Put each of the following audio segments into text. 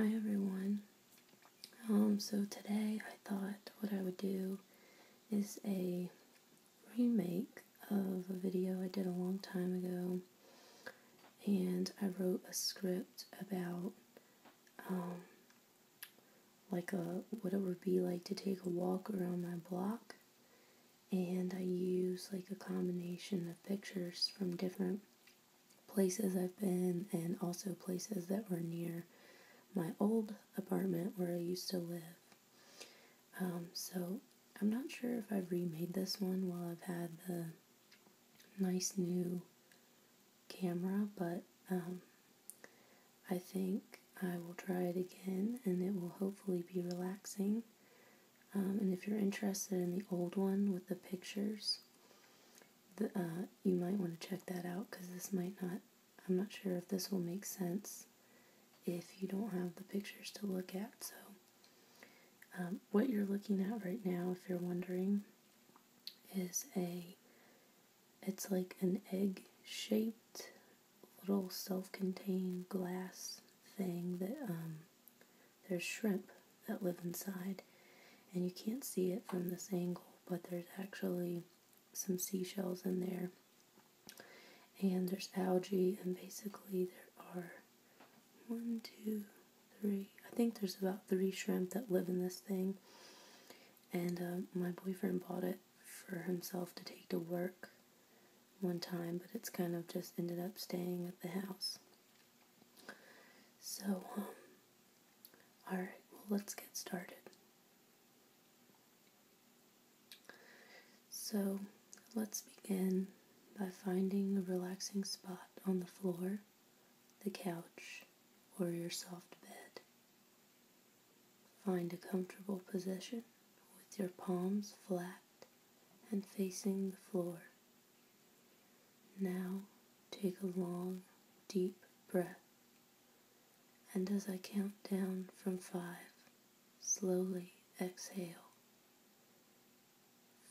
Hi everyone. So today I thought what I would do is a remake of a video I did a long time ago, and I wrote a script about what it would be like to take a walk around my block, and I use like a combination of pictures from different places I've been and also places that were near my old apartment where I used to live. So I'm not sure if I've remade this one while I've had the nice new camera, but I think I will try it again and it will hopefully be relaxing. And if you're interested in the old one with the pictures, you might want to check that out, because I'm not sure if this will make sense if you don't have the pictures to look at. So what you're looking at right now, if you're wondering, is it's like an egg-shaped little self-contained glass thing that there's shrimp that live inside, and you can't see it from this angle, but there's actually some seashells in there, and there's algae, and basically there are I think there's about 3 shrimp that live in this thing, and my boyfriend bought it for himself to take to work one time, but it's kind of just ended up staying at the house. So, alright, well, let's get started. So, let's begin by finding a relaxing spot on the floor, the couch, or your soft bed. Find a comfortable position with your palms flat and facing the floor. Now, take a long, deep breath, and as I count down from 5, slowly exhale.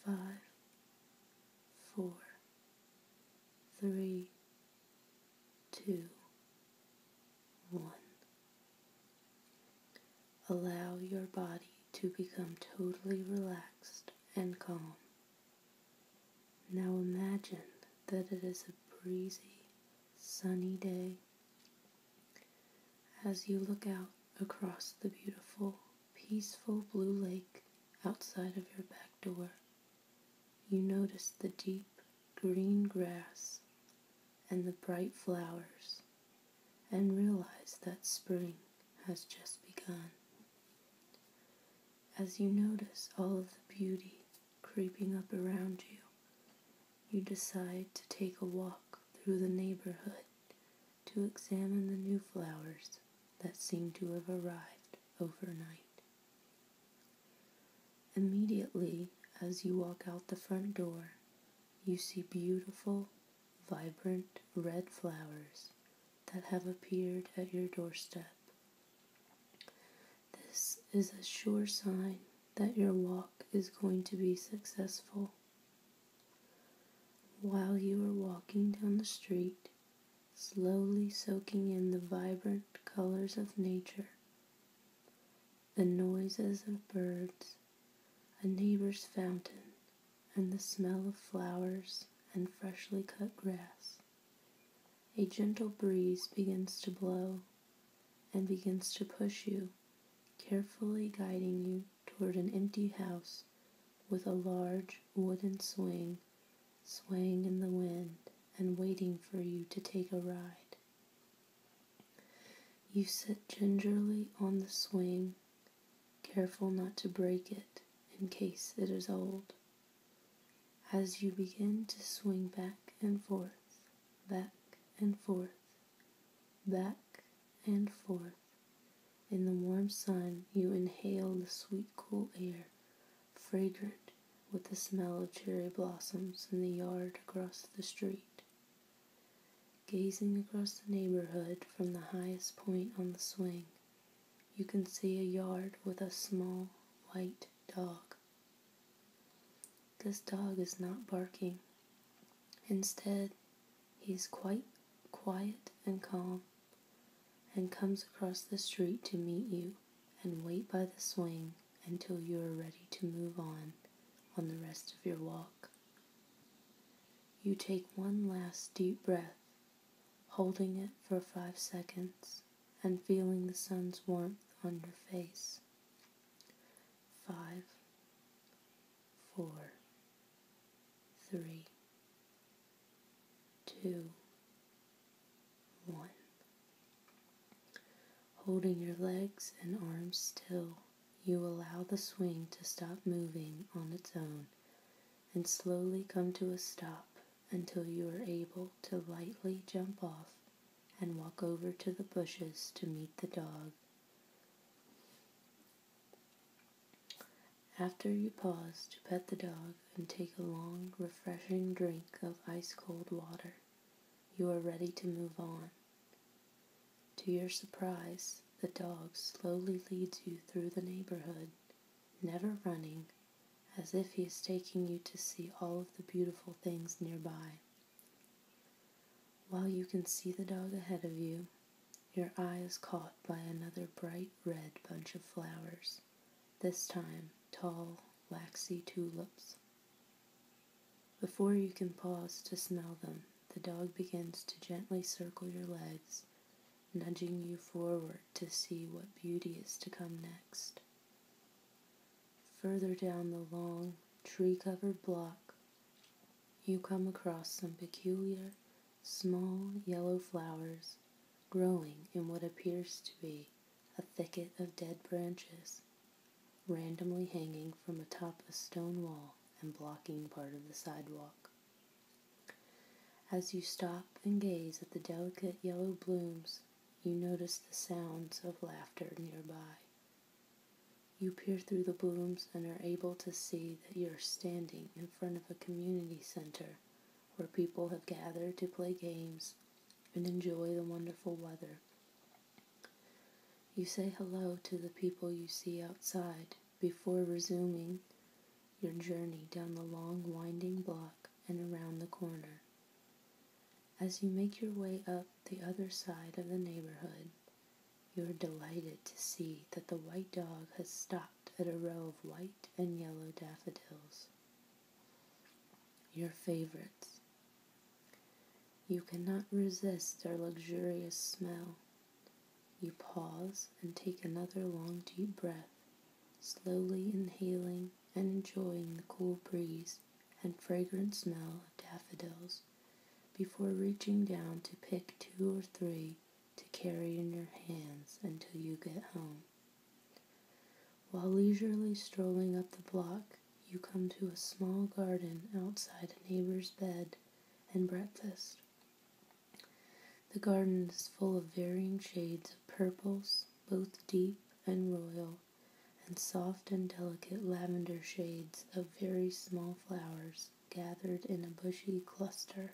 5, 4, 3, 2, 1. Allow your body to become totally relaxed and calm. Now imagine that it is a breezy, sunny day. As you look out across the beautiful, peaceful blue lake outside of your back door, you notice the deep green grass and the bright flowers, and realize that spring has just begun. As you notice all of the beauty creeping up around you, you decide to take a walk through the neighborhood to examine the new flowers that seem to have arrived overnight. Immediately, as you walk out the front door, you see beautiful, vibrant red flowers that have appeared at your doorstep. This is a sure sign that your walk is going to be successful. While you are walking down the street, slowly soaking in the vibrant colors of nature, the noises of birds, a neighbor's fountain, and the smell of flowers and freshly cut grass, a gentle breeze begins to blow and begins to push you, carefully guiding you toward an empty house with a large wooden swing swaying in the wind and waiting for you to take a ride. You sit gingerly on the swing, careful not to break it in case it is old. As you begin to swing back and forth, back and forth, back and forth, in the warm sun, you inhale the sweet, cool air, fragrant with the smell of cherry blossoms in the yard across the street. Gazing across the neighborhood from the highest point on the swing, you can see a yard with a small, white dog. This dog is not barking. Instead, he is quite quiet and calm, and comes across the street to meet you and wait by the swing until you are ready to move on the rest of your walk. You take one last deep breath, holding it for 5 seconds and feeling the sun's warmth on your face. 5, 4, 3, 2, 1. Holding your legs and arms still, you allow the swing to stop moving on its own and slowly come to a stop until you are able to lightly jump off and walk over to the bushes to meet the dog. After you pause to pet the dog and take a long, refreshing drink of ice-cold water, you are ready to move on. To your surprise, the dog slowly leads you through the neighborhood, never running, as if he is taking you to see all of the beautiful things nearby. While you can see the dog ahead of you, your eye is caught by another bright red bunch of flowers, this time tall, waxy tulips. Before you can pause to smell them, the dog begins to gently circle your legs, nudging you forward to see what beauty is to come next. Further down the long, tree-covered block, you come across some peculiar, small yellow flowers growing in what appears to be a thicket of dead branches, randomly hanging from atop a stone wall and blocking part of the sidewalk. As you stop and gaze at the delicate yellow blooms, you notice the sounds of laughter nearby. You peer through the blooms and are able to see that you are standing in front of a community center where people have gathered to play games and enjoy the wonderful weather. You say hello to the people you see outside before resuming your journey down the long, winding block and around the corner. As you make your way up the other side of the neighborhood, you are delighted to see that the white dog has stopped at a row of white and yellow daffodils, your favorites. You cannot resist their luxurious smell. You pause and take another long, deep breath, slowly inhaling and enjoying the cool breeze and fragrant smell of daffodils before reaching down to pick 2 or 3 to carry in your hands until you get home. While leisurely strolling up the block, you come to a small garden outside a neighbor's bed and breakfast. The garden is full of varying shades of purples, both deep and royal, and soft and delicate lavender shades of very small flowers gathered in a bushy cluster.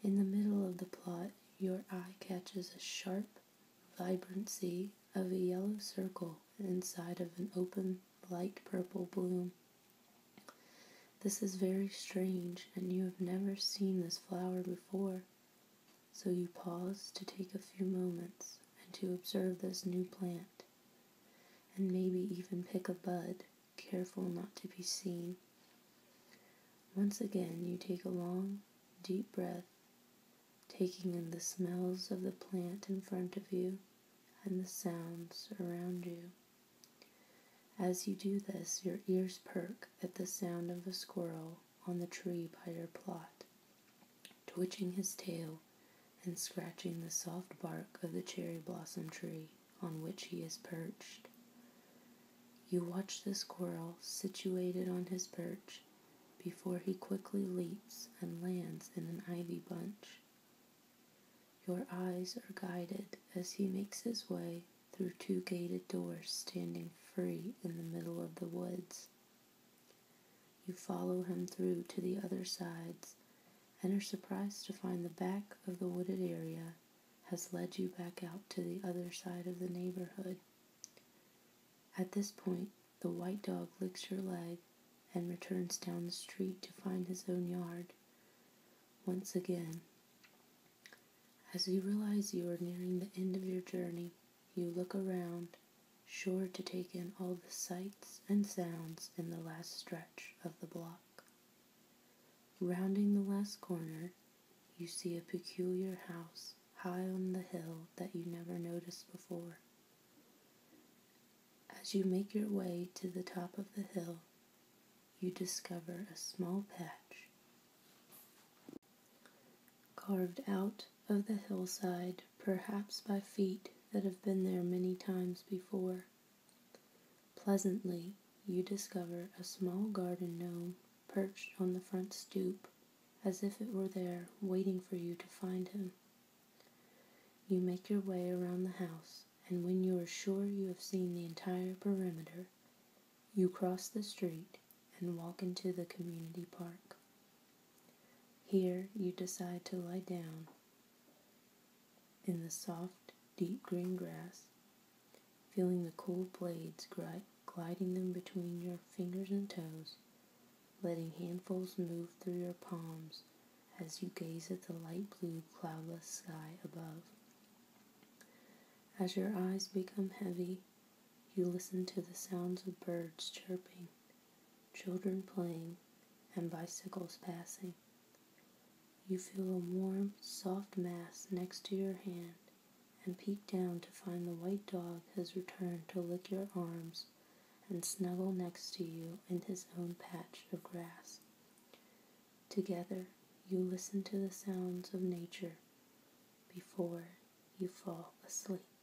In the middle of the plot, your eye catches a sharp vibrancy of a yellow circle inside of an open, light purple bloom. This is very strange, and you have never seen this flower before, so you pause to take a few moments and to observe this new plant, and maybe even pick a bud, careful not to be seen. Once again, you take a long, deep breath, taking in the smells of the plant in front of you and the sounds around you. As you do this, your ears perk at the sound of a squirrel on the tree by your plot, twitching his tail and scratching the soft bark of the cherry blossom tree on which he is perched. You watch the squirrel situated on his perch before he quickly leaps and lands in an ivy bunch. Your eyes are guided as he makes his way through 2 gated doors standing free in the middle of the woods. You follow him through to the other sides and are surprised to find the back of the wooded area has led you back out to the other side of the neighborhood. At this point, the white dog licks your leg and returns down the street to find his own yard. Once again, As you realize you are nearing the end of your journey, you look around, sure to take in all the sights and sounds in the last stretch of the block. Rounding the last corner, you see a peculiar house high on the hill that you never noticed before. As you make your way to the top of the hill, you discover a small patch carved out of the hillside, perhaps by feet that have been there many times before. Pleasantly, you discover a small garden gnome perched on the front stoop, as if it were there waiting for you to find him. You make your way around the house, and when you are sure you have seen the entire perimeter, you cross the street and walk into the community park. Here you decide to lie down in the soft, deep green grass, feeling the cool blades gliding them between your fingers and toes, letting handfuls move through your palms as you gaze at the light blue cloudless sky above. As your eyes become heavy, you listen to the sounds of birds chirping, children playing, and bicycles passing. You feel a warm, soft mass next to your hand and peek down to find the white dog has returned to lick your arms and snuggle next to you in his own patch of grass. Together, you listen to the sounds of nature before you fall asleep.